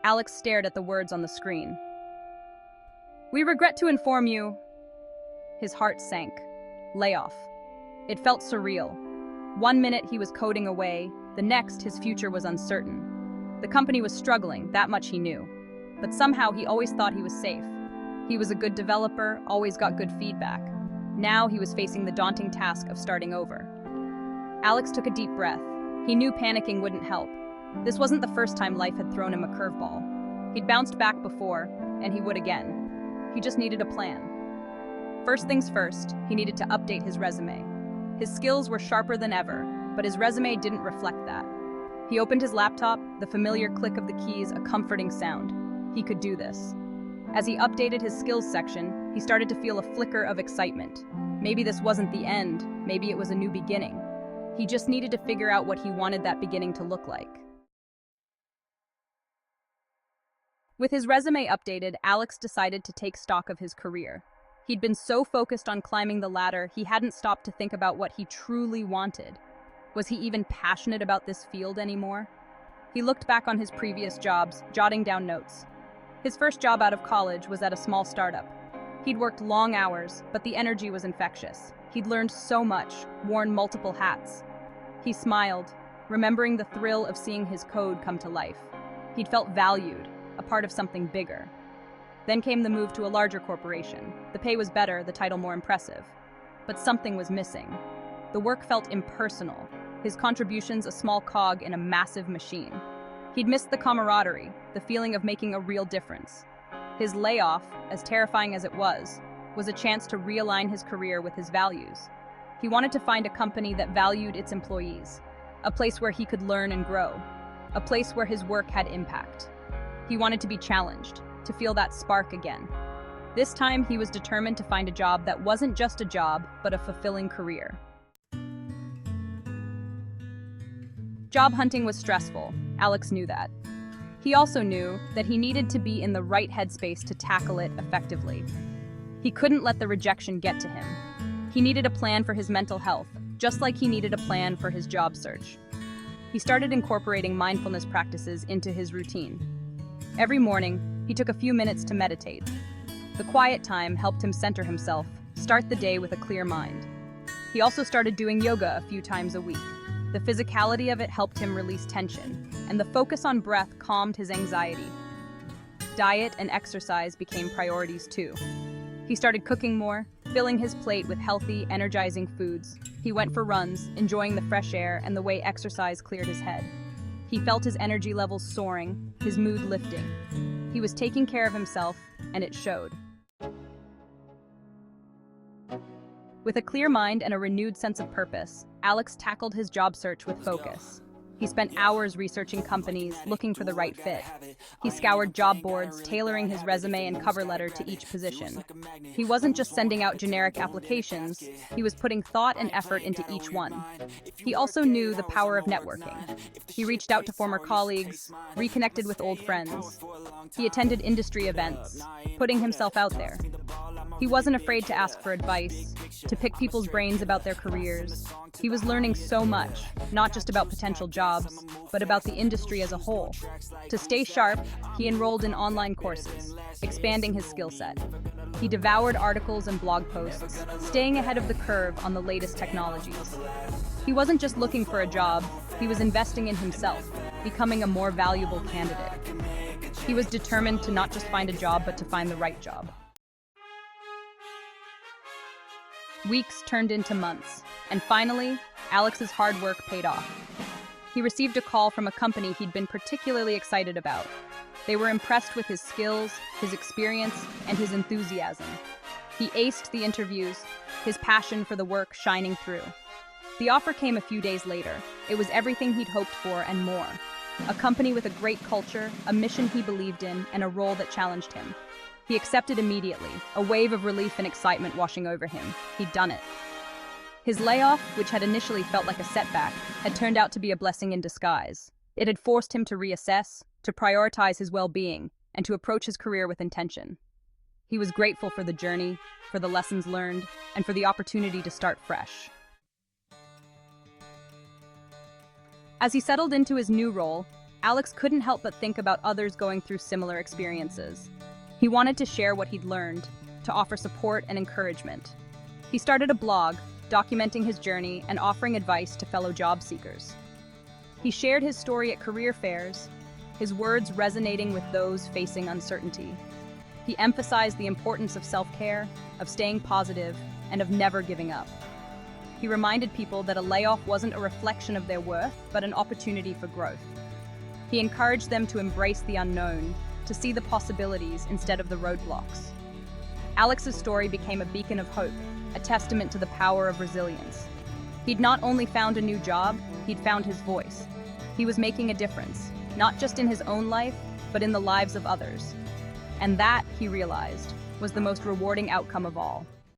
Alex stared at the words on the screen. "We regret to inform you." His heart sank. Layoff. It felt surreal. One minute he was coding away, the next his future was uncertain. The company was struggling, that much he knew. But somehow he always thought he was safe. He was a good developer, always got good feedback. Now he was facing the daunting task of starting over. Alex took a deep breath. He knew panicking wouldn't help. This wasn't the first time life had thrown him a curveball. He'd bounced back before, and he would again. He just needed a plan. First things first, he needed to update his resume. His skills were sharper than ever, but his resume didn't reflect that. He opened his laptop, the familiar click of the keys a comforting sound. He could do this. As he updated his skills section, he started to feel a flicker of excitement. Maybe this wasn't the end, maybe it was a new beginning. He just needed to figure out what he wanted that beginning to look like. With his resume updated, Alex decided to take stock of his career. He'd been so focused on climbing the ladder, he hadn't stopped to think about what he truly wanted. Was he even passionate about this field anymore? He looked back on his previous jobs, jotting down notes. His first job out of college was at a small startup. He'd worked long hours, but the energy was infectious. He'd learned so much, worn multiple hats. He smiled, remembering the thrill of seeing his code come to life. He'd felt valued, a part of something bigger. Then came the move to a larger corporation. The pay was better, the title more impressive. But something was missing. The work felt impersonal, his contributions a small cog in a massive machine. He'd missed the camaraderie, the feeling of making a real difference. His layoff, as terrifying as it was a chance to realign his career with his values. He wanted to find a company that valued its employees, a place where he could learn and grow, a place where his work had impact. He wanted to be challenged, to feel that spark again. This time, he was determined to find a job that wasn't just a job, but a fulfilling career. Job hunting was stressful. Alex knew that. He also knew that he needed to be in the right headspace to tackle it effectively. He couldn't let the rejection get to him. He needed a plan for his mental health, just like he needed a plan for his job search. He started incorporating mindfulness practices into his routine. Every morning, he took a few minutes to meditate. The quiet time helped him center himself, start the day with a clear mind. He also started doing yoga a few times a week. The physicality of it helped him release tension, and the focus on breath calmed his anxiety. Diet and exercise became priorities too. He started cooking more, filling his plate with healthy, energizing foods. He went for runs, enjoying the fresh air and the way exercise cleared his head. He felt his energy levels soaring, his mood lifting. He was taking care of himself, and it showed. With a clear mind and a renewed sense of purpose, Alex tackled his job search with focus. He spent hours researching companies, looking for the right fit. He scoured job boards, tailoring his resume and cover letter to each position. He wasn't just sending out generic applications, he was putting thought and effort into each one. He also knew the power of networking. He reached out to former colleagues, reconnected with old friends. He attended industry events, putting himself out there. He wasn't afraid to ask for advice, to pick people's brains about their careers. He was learning so much, not just about potential jobs, but about the industry as a whole. To stay sharp, he enrolled in online courses, expanding his skill set. He devoured articles and blog posts, staying ahead of the curve on the latest technologies. He wasn't just looking for a job, he was investing in himself, becoming a more valuable candidate. He was determined to not just find a job, but to find the right job. Weeks turned into months, and finally, Alex's hard work paid off. He received a call from a company he'd been particularly excited about. They were impressed with his skills, his experience, and his enthusiasm. He aced the interviews, his passion for the work shining through. The offer came a few days later. It was everything he'd hoped for and more. A company with a great culture, a mission he believed in, and a role that challenged him. He accepted immediately, a wave of relief and excitement washing over him. He'd done it. His layoff, which had initially felt like a setback, had turned out to be a blessing in disguise. It had forced him to reassess, to prioritize his well-being, and to approach his career with intention. He was grateful for the journey, for the lessons learned, and for the opportunity to start fresh. As he settled into his new role, Alex couldn't help but think about others going through similar experiences. He wanted to share what he'd learned, to offer support and encouragement. He started a blog, documenting his journey and offering advice to fellow job seekers. He shared his story at career fairs, his words resonating with those facing uncertainty. He emphasized the importance of self-care, of staying positive, and of never giving up. He reminded people that a layoff wasn't a reflection of their worth, but an opportunity for growth. He encouraged them to embrace the unknown, to see the possibilities instead of the roadblocks. Alex's story became a beacon of hope, a testament to the power of resilience. He'd not only found a new job, he'd found his voice. He was making a difference, not just in his own life, but in the lives of others. And that, he realized, was the most rewarding outcome of all.